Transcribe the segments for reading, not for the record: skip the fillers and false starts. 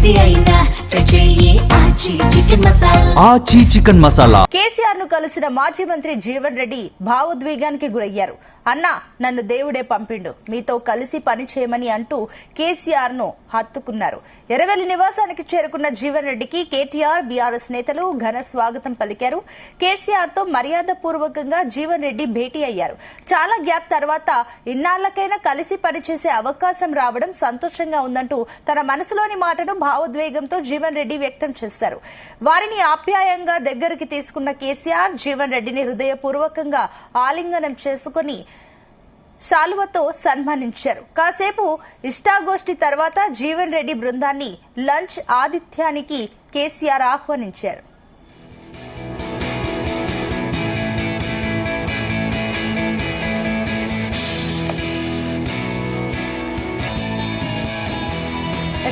ఏది అయినా ఆచి చికెన్ మసాలా. కేసీఆర్ ను కలిసిన మాజీ మంత్రి జీవన్ రెడ్డి భావోద్వేగానికి గురయ్యారు. అన్నా, నన్ను దేవుడే పంపిండు, మీతో కలిసి పని చేయమని అంటూ కేసీఆర్ ను హత్తుకున్నారు. ఎర్రవెల్లి నివాసానికి చేరుకున్న జీవన్ రెడ్డికి కేటీఆర్, బీఆర్ఎస్ నేతలు ఘన స్వాగతం పలికారు. కేసీఆర్ తో మర్యాద పూర్వకంగా జీవన్ రెడ్డి భేటీ అయ్యారు. చాలా గ్యాప్ తర్వాత ఇన్నాళ్లకైనా కలిసి పనిచేసే అవకాశం రావడం సంతోషంగా ఉందంటూ తన మనసులోని మాటను భావోద్వేగంతో జీవన్ రెడ్డి వ్యక్తం చేశారు. వారిని ఆప్యాయంగా దగ్గరికి తీసుకున్న కేసీఆర్ జీవన్ రెడ్డిని హృదయపూర్వకంగా ఆలింగనం చేసుకుని శాలువతో సన్మానించారు. కాసేపు ఇష్టాగోష్ఠి తర్వాత జీవన్ రెడ్డి బృందాన్ని లంచ్ ఆతిథ్యానికి కేసీఆర్ ఆహ్వానించారు.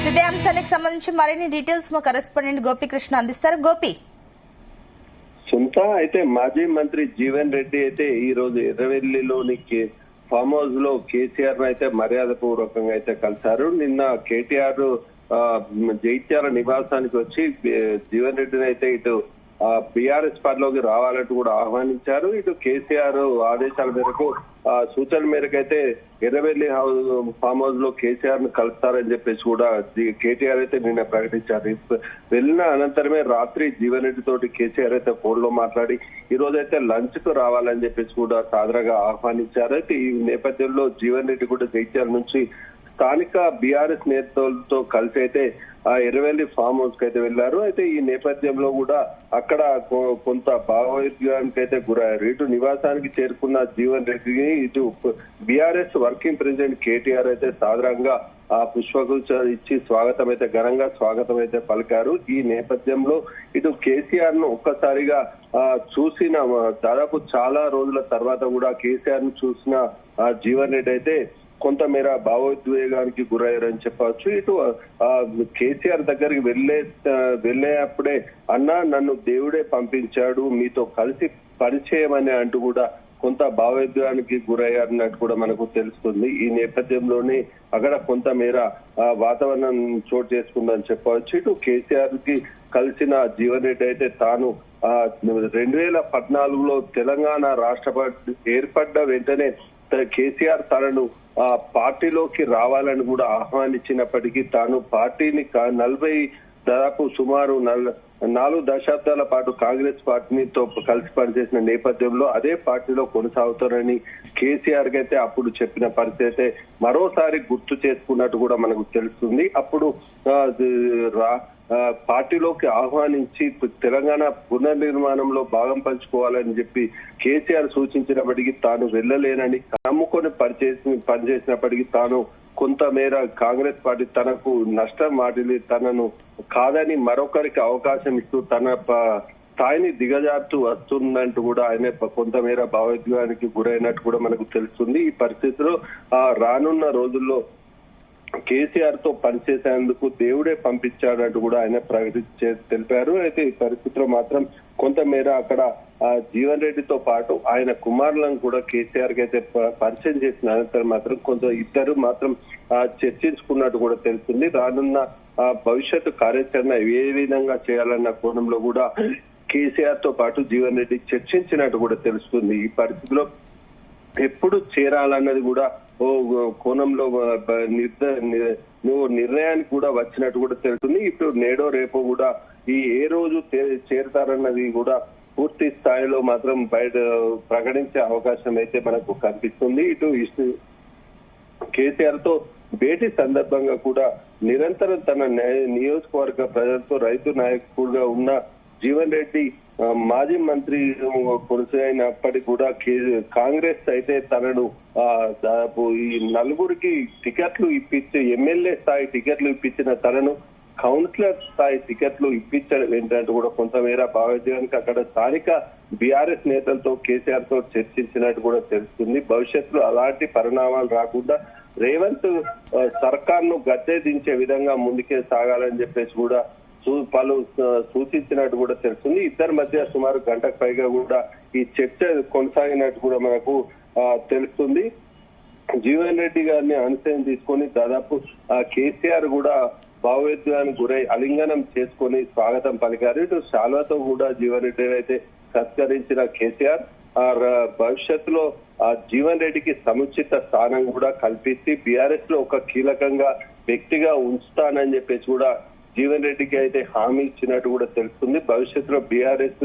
ఇదే అంశానికి సంబంధించి మరిన్ని డీటెయిల్స్ మా కరెస్పాండెంట్ గోపీకృష్ణ అందిస్తారు. గోపి, అయితే మాజీ మంత్రి జీవన్ రెడ్డి అయితే ఈ రోజు ఎర్రవెల్లిలోని ఫామ్ హౌస్ లో కేసీఆర్ అయితే మర్యాద పూర్వకంగా అయితే కలిశారు. నిన్న కేటీఆర్ జైత్యాల నివాసానికి వచ్చి జీవన్ రెడ్డిని అయితే ఇటు బీఆర్ఎస్ పార్టీలోకి రావాలంటూ కూడా ఆహ్వానించారు. ఇటు కేసీఆర్ ఆదేశాల మేరకు సూచన మేరకు అయితే ఎర్రవెల్లి ఫామ్ హౌస్ లో కేసీఆర్ ను కలుస్తారని చెప్పేసి కూడా కేటీఆర్ అయితే నిన్న ప్రకటించారు. వెళ్ళిన అనంతరమే రాత్రి జీవన్ రెడ్డి తోటి కేసీఆర్ అయితే ఫోన్ లో మాట్లాడి ఈ రోజు అయితే లంచ్ కు రావాలని చెప్పేసి కూడా సాదరంగా ఆహ్వానించారు. అయితే ఈ నేపథ్యంలో జీవన్ రెడ్డి కూడా జైత్యాల నుంచి స్థానిక బీఆర్ఎస్ నేతలతో కలిసి అయితే ఎర్రవెల్లి ఫామ్ హౌస్ కి అయితే వెళ్లారు. అయితే ఈ నేపథ్యంలో కూడా అక్కడ కొంత భావోద్వేగానికి అయితే గురయ్యారు. ఇటు నివాసానికి చేరుకున్న జీవన్ రెడ్డిని ఇటు బీఆర్ఎస్ వర్కింగ్ ప్రెసిడెంట్ కేటీఆర్ అయితే సాధారణంగా పుష్పగుచ్చ ఇచ్చి స్వాగతం అయితే ఘనంగా స్వాగతం అయితే పలికారు. ఈ నేపథ్యంలో ఇటు కేసీఆర్ ను ఒక్కసారిగా చూసిన దాదాపు చాలా రోజుల తర్వాత కూడా కేసీఆర్ ను చూసిన జీవన్ రెడ్డి అయితే కొంతమేర భావోద్వేగానికి గురయ్యారని చెప్పవచ్చు. ఇటు కేసీఆర్ దగ్గరికి వెళ్ళేటప్పుడే అన్నా, నన్ను దేవుడే పంపించాడు, మీతో కలిసి పరిచయమని అంటూ కూడా కొంత భావోద్వేగానికి గురయ్యారన్నట్టు కూడా మనకు తెలుస్తుంది. ఈ నేపథ్యంలోనే అక్కడ కొంతమేర వాతావరణం చోటు చేసుకుందని చెప్పవచ్చు. ఇటు కేసీఆర్ కి కలిసిన జీవన్ రెడ్డి అయితే తాను 2014లో తెలంగాణ రాష్ట్ర ఏర్పడ్డ వెంటనే కేసీఆర్ తనను పార్టీలోకి రావాలని కూడా ఆహ్వానించినప్పటికీ తాను పార్టీని దాదాపు సుమారు 4 దశాబ్దాల పాటు కాంగ్రెస్ పార్టీతో కలిసి పనిచేసిన నేపథ్యంలో అదే పార్టీలో కొనసాగుతారని కేసీఆర్ కి అయితే అప్పుడు చెప్పిన పరిస్థితి అయితే మరోసారి గుర్తు చేసుకున్నట్టు కూడా మనకు తెలుస్తుంది. అప్పుడు పార్టీలోకి ఆహ్వానించి తెలంగాణ పునర్నిర్మాణంలో భాగం పంచుకోవాలని చెప్పి కేసీఆర్ సూచించినప్పటికీ తాను వెళ్ళలేనని నమ్ముకొని పనిచేసినప్పటికీ తాను కొంతమేర కాంగ్రెస్ పార్టీ తనకు నష్టం వాటిల్లి తనను కాదని మరొకరికి అవకాశం ఇస్తూ తన స్థాయిని దిగజారుతూ వస్తుందంటూ కూడా ఆయన కొంతమేర భావోద్వేగానికి గురైనట్టు కూడా మనకు తెలుస్తుంది. ఈ పరిస్థితిలో రానున్న రోజుల్లో కేసీఆర్ తో పనిచేసేందుకు దేవుడే పంపించాడంటూ కూడా ఆయన తెలిపారు. అయితే ఈ పరిస్థితిలో మాత్రం కొంతమేర అక్కడ జీవన్ రెడ్డితో పాటు ఆయన కుమారులను కూడా కేసీఆర్ కి అయితే పరిచయం చేసిన అనంతరం మాత్రం ఇద్దరు మాత్రం చర్చించుకున్నట్టు కూడా తెలుస్తుంది. రానున్న భవిష్యత్తు కార్యాచరణ ఏ విధంగా చేయాలన్న కోణంలో కూడా కేసీఆర్ తో పాటు జీవన్ రెడ్డి చర్చించినట్టు కూడా తెలుస్తుంది. ఈ పరిస్థితిలో ఎప్పుడు చేరాలన్నది కూడా ఓ కోణంలో నిర్ణయానికి కూడా వచ్చినట్టు కూడా తెలుస్తుంది. ఇప్పుడు నేడో రేపో కూడా ఏ రోజు చేరుతారన్నది కూడా పూర్తి స్థాయిలో మాత్రం బయట ప్రకటించే అవకాశం అయితే మనకు కనిపిస్తుంది. ఇటు కేసీఆర్ తో భేటీ సందర్భంగా కూడా నిరంతరం తన నియోజకవర్గ ప్రజలతో రైతు నాయకుడుగా ఉన్న జీవన్ రెడ్డి మాజీ మంత్రి కొనసాగినప్పటికీ కూడా కాంగ్రెస్ అయితే తనను దాదాపు ఈ 4 టికెట్లు ఇప్పించి ఎమ్మెల్యే స్థాయి టికెట్లు ఇప్పించిన తనను కౌన్సిలర్ స్థాయి టికెట్లు ఇప్పించడం ఏంటంటే కూడా కొంతమేర భావోద్వేగానికి అక్కడ స్థానిక బీఆర్ఎస్ నేతలతో కేసీఆర్ తో చర్చించినట్టు కూడా తెలుస్తుంది. భవిష్యత్తులో అలాంటి పరిణామాలు రాకుండా రేవంత్ సర్కార్ ను గద్దె దించే విధంగా ముందుకే సాగాలని చెప్పేసి కూడా పలు సూచించినట్టు కూడా తెలుస్తుంది. ఇద్దరి మధ్య సుమారు గంటకు పైగా కూడా ఈ చర్చ కొనసాగినట్టు కూడా మనకు తెలుస్తుంది. జీవన్ రెడ్డి గారిని అనుసరణ తీసుకొని దాదాపు కేసీఆర్ కూడా భావోద్వేగానికి గురై అలింగనం చేసుకుని స్వాగతం పలికారు. ఇటు శాల్వాతో కూడా జీవన్ రెడ్డి అయితే సత్కరించిన కేసీఆర్ భవిష్యత్తులో జీవన్ రెడ్డికి సముచిత స్థానం కూడా కల్పిస్తే బీఆర్ఎస్ లో ఒక కీలకంగా వ్యక్తిగా ఉంచుతానని చెప్పేసి కూడా జీవన్ రెడ్డికి అయితే హామీ ఇచ్చినట్టు కూడా తెలుస్తుంది. భవిష్యత్తులో బీఆర్ఎస్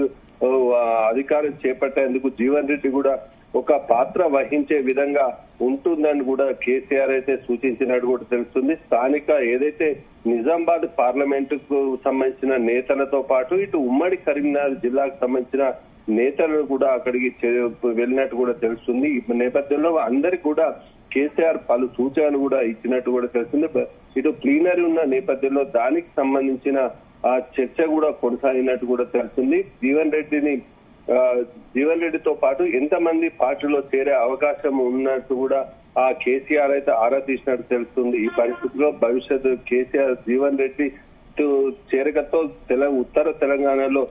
అధికారం చేపట్టేందుకు జీవన్ రెడ్డి కూడా ఒక పాత్ర వహించే విధంగా ఉంటుందని కూడా కేసీఆర్ అయితే సూచించినట్టు కూడా తెలుస్తుంది. స్థానిక ఏదైతే నిజామాబాద్ పార్లమెంట్ కు సంబంధించిన నేతలతో పాటు ఇటు ఉమ్మడి కరీంనగర్ జిల్లాకు సంబంధించిన నేతలు కూడా అక్కడికి వెళ్ళినట్టు కూడా తెలుస్తుంది. ఈ నేపథ్యంలో అందరికి కూడా కేసీఆర్ పలు సూచనలు కూడా ఇచ్చినట్టు కూడా తెలుస్తుంది. ఇటు ప్లీనరీ ఉన్న నేపథ్యంలో దానికి సంబంధించిన చర్చ కూడా కొనసాగినట్టు కూడా తెలుస్తుంది. జీవన్ రెడ్డితో పాటు ఎంతమంది పార్టీలో చేరే అవకాశం ఉన్నట్టు కూడా కేసీఆర్ అయితే ఆరా తీసినట్టు తెలుస్తుంది. ఈ పరిస్థితిలో భవిష్యత్తు కేసీఆర్ జీవన్ రెడ్డి చేరికతో ఉత్తర తెలంగాణలో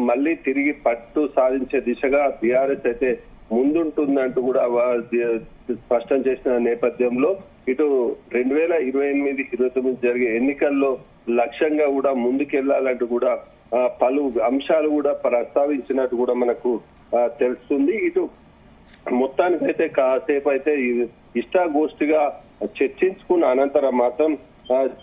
మళ్ళీ తిరిగి పట్టు సాధించే దిశగా బీఆర్ఎస్ అయితే ముందుంటుందంటూ కూడా స్పష్టం చేసిన నేపథ్యంలో ఇటు 2028-29 జరిగే ఎన్నికల్లో లక్ష్యంగా కూడా ముందుకెళ్లాలంటూ కూడా పలు అంశాలు కూడా ప్రస్తావించినట్టు కూడా మనకు తెలుస్తుంది. ఇటు మొత్తానికైతే కాసేపు అయితే ఇష్టాగోష్ఠిగా చర్చించుకున్న అనంతరం మాత్రం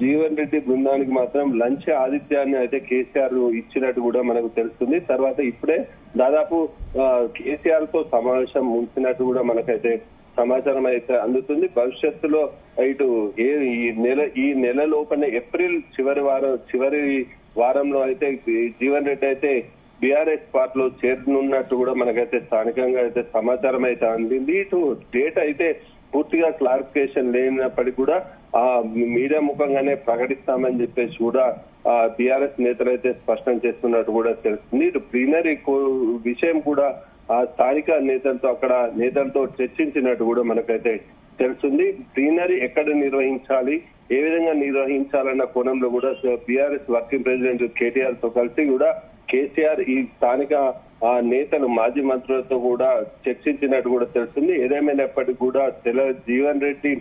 జీవన్ రెడ్డి బృందానికి మాత్రం లంచ్ ఆతిథ్యాన్ని అయితే కేసీఆర్ ఇచ్చినట్టు కూడా మనకు తెలుస్తుంది. తర్వాత ఇప్పుడే దాదాపు కేసీఆర్ తో సమావేశం ఉంచినట్టు కూడా మనకైతే సమాచారం అయితే అందుతుంది. భవిష్యత్తులో ఇటు ఈ నెల లోపలనే ఏప్రిల్ చివరి వారంలో అయితే జీవన్ రెడ్డి అయితే బీఆర్ఎస్ పార్టీలో చేరనున్నట్టు కూడా మనకైతే స్థానికంగా అయితే సమాచారం అయితే అందింది. ఇటు డేట్ అయితే పూర్తిగా క్లారిఫికేషన్ లేనప్పటికీ కూడా మీడియా ముఖంగానే ప్రకటిస్తామని చెప్పేసి కూడా బీఆర్ఎస్ నేతలు అయితే స్పష్టం చేస్తున్నట్టు కూడా తెలుస్తుంది. ఇటు ప్లీనరీ విషయం కూడా స్థానిక నేతలతో చర్చించినట్టు కూడా మనకైతే తెలుస్తుంది. ప్లీనరీ ఎక్కడ నిర్వహించాలి, ఏ విధంగా నిర్వహించాలన్న కోణంలో కూడా బీఆర్ఎస్ వర్కింగ్ ప్రెసిడెంట్ కేటీఆర్ తో కలిసి కూడా కేసీఆర్ ఈ స్థానిక నేతలు మాజీ మంత్రులతో కూడా చర్చించినట్టు కూడా తెలుస్తుంది. ఏదేమైనప్పటికీ కూడా జీవన్ రెడ్డి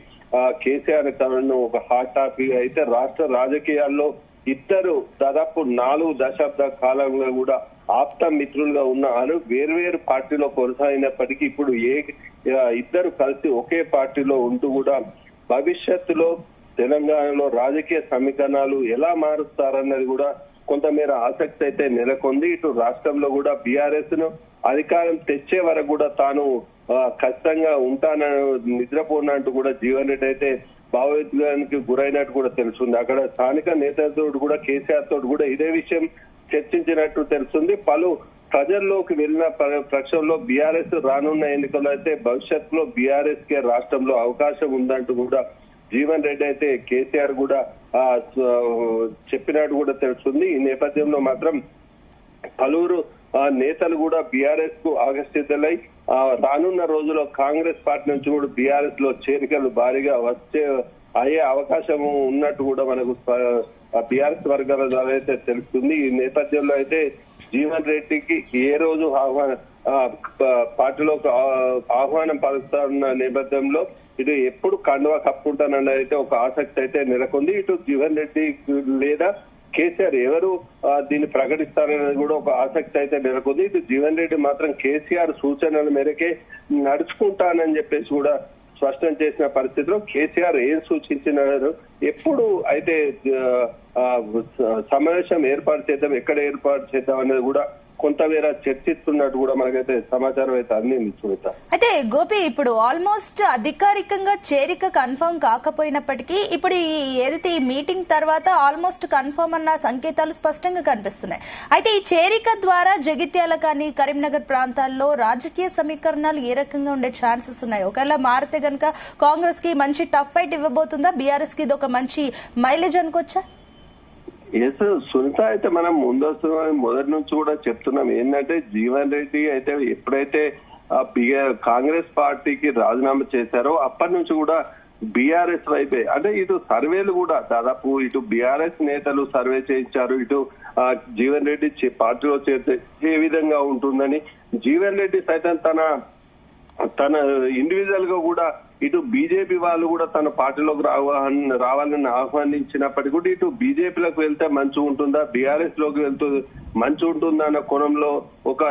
కేసీఆర్ తనను ఒక హాట్ టాపిక్ అయితే రాష్ట్ర రాజకీయాల్లో ఇద్దరు దాదాపు 4 దశాబ్ద కాలంగా కూడా ఆప్త మిత్రులుగా ఉన్నారు. వేర్వేరు పార్టీలో కొనసాగినప్పటికీ ఇప్పుడు ఇద్దరు కలిసి ఒకే పార్టీలో ఉంటూ కూడా భవిష్యత్తులో తెలంగాణలో రాజకీయ సమీకరణాలు ఎలా మారుస్తారన్నది కూడా కొంతమేర ఆసక్తి అయితే నెలకొంది. ఇటు రాష్ట్రంలో కూడా బీఆర్ఎస్ ను అధికారం తెచ్చే వరకు కూడా తాను ఖచ్చితంగా నిద్రపోనంటూ కూడా జీవన్ రెడ్డి అయితే భావోద్వేగానికి గురైనట్టు కూడా తెలుస్తుంది. అక్కడ స్థానిక నేతలతో కూడా కేసీఆర్ తోటి కూడా ఇదే విషయం చర్చించినట్టు తెలుస్తుంది. పలు ప్రజల్లోకి వెళ్ళిన పక్షంలో బీఆర్ఎస్ రానున్న ఎన్నికల్లో అయితే భవిష్యత్తులో బీఆర్ఎస్ కే రాష్ట్రంలో అవకాశం ఉందంటూ కూడా జీవన్ రెడ్డి అయితే కేసీఆర్ కూడా చెప్పినట్టు కూడా తెలుస్తుంది. ఈ నేపథ్యంలో మాత్రం పలువురు నేతలు కూడా బీఆర్ఎస్ కు ఆకర్షితులై రానున్న రోజుల్లో కాంగ్రెస్ పార్టీ నుంచి కూడా బీఆర్ఎస్ లో చేరికలు భారీగా అయ్యే అవకాశం ఉన్నట్టు కూడా మనకు బీఆర్ఎస్ వర్గాల ద్వారా అయితే తెలుస్తుంది. ఈ నేపథ్యంలో అయితే జీవన్ రెడ్డికి ఏ రోజు పార్టీలోకి ఆహ్వానం పలుకుతున్న నేపథ్యంలో ఇది ఎప్పుడు కండువా కప్పుకుంటానన్నది అయితే ఒక ఆసక్తి అయితే నెలకొంది. ఇటు జీవన్ రెడ్డి లేదా కేసీఆర్ ఎవరు దీన్ని ప్రకటిస్తారనేది కూడా ఒక ఆసక్తి అయితే నెలకొంది. ఇటు జీవన్ రెడ్డి మాత్రం కేసీఆర్ సూచనల మేరకే నడుచుకుంటానని చెప్పేసి కూడా స్పష్టం చేసిన పరిస్థితిలో కేసీఆర్ ఏం సూచించినారు, ఎప్పుడు అయితే సమావేశం ఏర్పాటు చేద్దాం, ఎక్కడ ఏర్పాటు చేద్దాం అనేది కూడా కొంతమేర చర్చిస్తున్నట్టు కూడా మనకైతే సమాచారం అయితే అందింది. చూడతా అయితే గోపి, ఇప్పుడు ఆల్మోస్ట్ అధికారికంగా చేరిక కన్ఫర్మ్ కాకపోయినప్పటికీ ఇప్పుడు ఏదైతే ఈ మీటింగ్ తర్వాత ఆల్మోస్ట్ కన్ఫర్మ్ అన్న సంకేతాలు స్పష్టంగా కనిపిస్తున్నాయి. అయితే ఈ చేరిక ద్వారా జగిత్యాల కానీ కరీంనగర్ ప్రాంతాల్లో రాజకీయ సమీకరణాలు ఏ రకంగా ఉండే ఛాన్సెస్ ఉన్నాయి? ఒకవేళ మారితే గనక కాంగ్రెస్ కి మంచి టఫ్ ఫైట్ ఇవ్వబోతుందా? బీఆర్ఎస్ కి ఇది ఒక మంచి మైలేజ్ అనుకోవచ్చా? ఎస్ సునీత, అయితే మనం మొదటి నుంచి కూడా చెప్తున్నాం ఏంటంటే జీవన్ రెడ్డి అయితే ఎప్పుడైతే కాంగ్రెస్ పార్టీకి రాజీనామా చేశారో అప్పటి నుంచి కూడా బీఆర్ఎస్ వైపే, అంటే ఇటు సర్వేలు కూడా దాదాపు ఇటు బీఆర్ఎస్ నేతలు సర్వే చేయించారు, ఇటు జీవన్ రెడ్డి పార్టీలో చేరితే ఏ విధంగా ఉంటుందని జీవన్ రెడ్డి సైతం తన ఇండివిజువల్ గా కూడా ఇటు బీజేపీ వాళ్ళు కూడా తన పార్టీలోకి రావాలని ఆహ్వానించినప్పటికీ కూడా ఇటు బీజేపీలోకి వెళ్తే మంచి ఉంటుందా, బీఆర్ఎస్ లోకి వెళ్తూ మంచి ఉంటుందా అన్న కోణంలో ఒక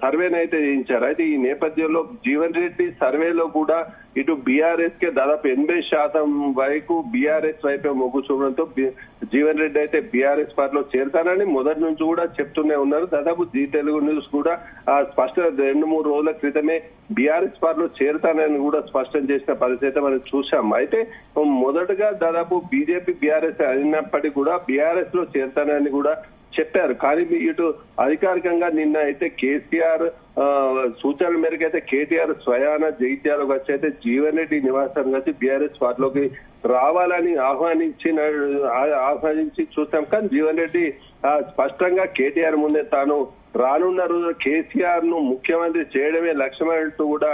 సర్వేని అయితే చేయించారు. అయితే ఈ నేపథ్యంలో జీవన్ రెడ్డి సర్వేలో కూడా ఇటు బీఆర్ఎస్ కే దాదాపు 80% వరకు బీఆర్ఎస్ వైపే మొగ్గు చూడడంతో జీవన్ రెడ్డి అయితే బీఆర్ఎస్ పార్టీలో చేరతానని మొదటి నుంచి కూడా చెప్తూనే ఉన్నారు. దాదాపు జీ తెలుగు న్యూస్ కూడా స్పష్టం 2-3 రోజుల క్రితమే బీఆర్ఎస్ పార్టీలో చేరతానని కూడా స్పష్టం చేసిన పరిస్థితి మనం చూసాం. అయితే మొదటగా దాదాపు బీజేపీ బీఆర్ఎస్ అయినప్పటికీ కూడా బీఆర్ఎస్ లో చేరతానని కూడా చెప్పారు. కానీ ఇటు అధికారికంగా నిన్న అయితే కేసీఆర్ సూచనల మేరకు అయితే కేటీఆర్ స్వయాన జైత్యాలకు వచ్చి అయితే జీవన్ రెడ్డి నివాసానికి వచ్చి బీఆర్ఎస్ పార్టీలోకి రావాలని ఆహ్వానించి చూసాం. కానీ జీవన్ రెడ్డి స్పష్టంగా కేటీఆర్ ముందే తాను రానున్న రోజు కేసీఆర్ ను ముఖ్యమంత్రి చేయడమే లక్ష్యమంటూ కూడా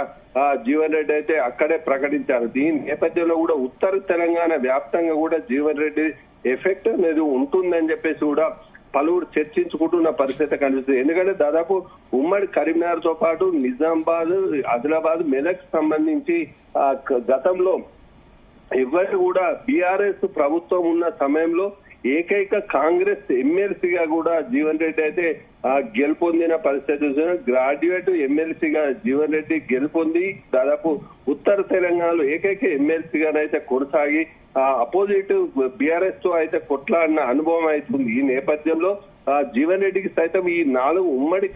జీవన్ రెడ్డి అయితే అక్కడే ప్రకటించారు. దీని నేపథ్యంలో కూడా ఉత్తర తెలంగాణ వ్యాప్తంగా కూడా జీవన్ రెడ్డి ఎఫెక్ట్ అనేది ఉంటుందని చెప్పేసి కూడా పలువురు చర్చించుకుంటున్న పరిస్థితి కనిపిస్తుంది. ఎందుకంటే దాదాపు ఉమ్మడి కరీంనగర్ తో పాటు నిజామాబాద్, ఆదిలాబాద్, మెదక్ సంబంధించి గతంలో ఎవరు కూడా బీఆర్ఎస్ ప్రభుత్వం ఉన్న సమయంలో ఏకైక కాంగ్రెస్ ఎమ్మెల్సీగా కూడా జీవన్ రెడ్డి అయితే గెలుపొందిన పరిస్థితి. గ్రాడ్యుయేట్ ఎమ్మెల్సీగా జీవన్ రెడ్డి గెలుపొంది దాదాపు ఉత్తర తెలంగాణలో ఏకైక ఎమ్మెల్సీగానైతే కొనసాగి అపోజిట్ బీఆర్ఎస్ తో అయితే కొట్లాడిన అనుభవం అవుతుంది. ఈ నేపథ్యంలో జీవన్ రెడ్డికి సైతం ఈ 4 ఉమ్మడి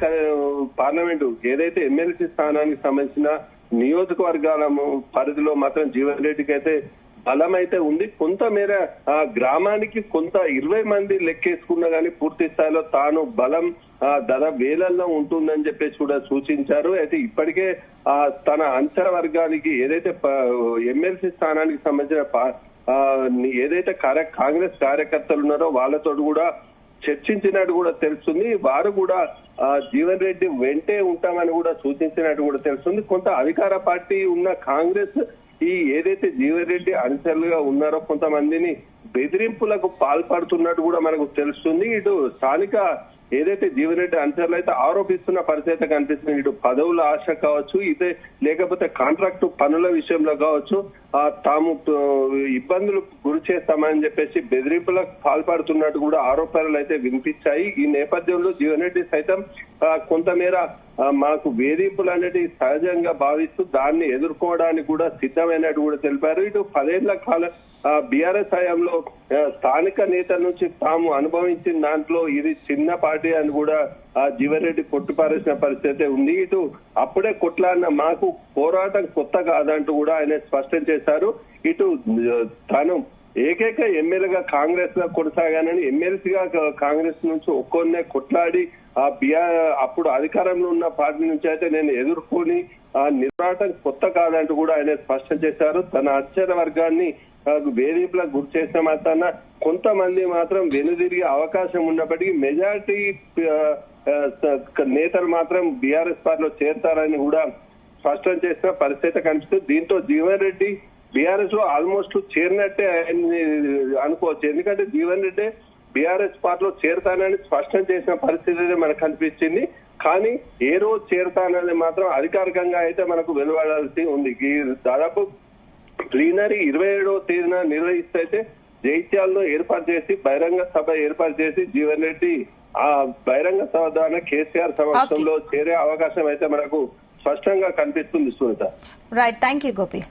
పార్లమెంటు ఏదైతే ఎమ్మెల్సీ స్థానానికి సంబంధించిన నియోజకవర్గాల పరిధిలో మాత్రం జీవన్ రెడ్డికి అయితే బలం అయితే ఉంది. కొంతమేర గ్రామానికి కొంత 20 మంది లెక్కేసుకున్నా కానీ పూర్తి స్థాయిలో తాను బలం దాదాపు వేలల్లో ఉంటుందని చెప్పేసి కూడా సూచించారు. అయితే ఇప్పటికే తన అంచనా వర్గానికి ఏదైతే ఎమ్మెల్సీ స్థానానికి సంబంధించిన ఏదైతే కాంగ్రెస్ కార్యకర్తలు ఉన్నారో వాళ్ళతో కూడా చర్చించినట్టు కూడా తెలుస్తుంది. వారు కూడా జీవన్ రెడ్డి వెంటే ఉంటామని కూడా సూచించినట్టు కూడా తెలుస్తుంది. కొంత అధికార పార్టీ ఉన్న కాంగ్రెస్ ఈ ఏదైతే జీవన్ రెడ్డి అనుచరులుగా ఉన్నారో కొంతమందిని బెదిరింపులకు పాల్పడుతున్నట్టు కూడా మనకు తెలుస్తుంది. ఇటు స్థానిక ఏదైతే జీవన్ రెడ్డి అనుచరులు అయితే ఆరోపిస్తున్న పరిస్థితి కనిపిస్తుంది. ఇటు పదవుల ఆశ కావచ్చు, ఇదే లేకపోతే కాంట్రాక్టు పనుల విషయంలో కావచ్చు తాము ఇబ్బందులు గురి చేస్తామని చెప్పేసి బెదిరింపులకు పాల్పడుతున్నట్టు కూడా ఆరోపణలు అయితే వినిపించాయి. ఈ నేపథ్యంలో జీవన్ రెడ్డి సైతం కొంతమేర మాకు వేధింపులు అనేది సహజంగా భావిస్తూ దాన్ని ఎదుర్కోవడానికి కూడా సిద్ధమైనట్టు కూడా తెలిపారు. ఇటు 10 ఏళ్ల కాలం బీఆర్ఎస్ హయాంలో స్థానిక నేతల నుంచి తాము అనుభవించిన దాంట్లో ఇది చిన్న పార్టీ అని కూడా జీవన్ రెడ్డి కొట్టుపారేసిన పరిస్థితి ఉంది. ఇటు అప్పుడే కొట్లాడిన మాకు పోరాటం కొత్త కాదంటూ కూడా ఆయన స్పష్టం చేశారు. ఇటు తాను ఏకైక ఎమ్మెల్యేగా కాంగ్రెస్ గా కొనసాగానని ఎమ్మెల్సీగా కాంగ్రెస్ నుంచి ఒక్కొన్నే కొట్లాడి అప్పుడు అధికారంలో ఉన్న పార్టీ నుంచి అయితే నేను ఎదుర్కొని నిరాటం కొత్త కాదంటూ కూడా ఆయన స్పష్టం చేశారు. తన అంచనా వర్గాన్ని వేధింపులకు గురి చేసిన మాత్రాన కొంతమంది మాత్రం వెనుదిరిగే అవకాశం ఉన్నప్పటికీ మెజారిటీ నేతలు మాత్రం బీఆర్ఎస్ పార్టీలో చేరతారని కూడా స్పష్టం చేసిన పరిస్థితి కనిపిస్తుంది. దీంతో జీవన్ రెడ్డి బీఆర్ఎస్ లో ఆల్మోస్ట్ చేరినట్టే అనుకోవచ్చు. ఎందుకంటే జీవన్ రెడ్డి బీఆర్ఎస్ పార్టీలో చేరతానని స్పష్టం చేసిన పరిస్థితి మనకు కనిపించింది. కానీ ఏ రోజు చేరతానని మాత్రం అధికారికంగా అయితే మనకు వెలువడాల్సి ఉంది. దాదాపు ప్లీనరీ 27వ తేదీన నిర్వహిస్తే అయితే జైత్యాల్లో ఏర్పాటు చేసి బహిరంగ సభ ఏర్పాటు చేసి జీవన్ రెడ్డి ఆ బహిరంగ సభ ద్వారా కేసీఆర్ సమక్షంలో చేరే అవకాశం అయితే మనకు స్పష్టంగా కనిపిస్తుంది. Sunitha, right, thank you Gopi.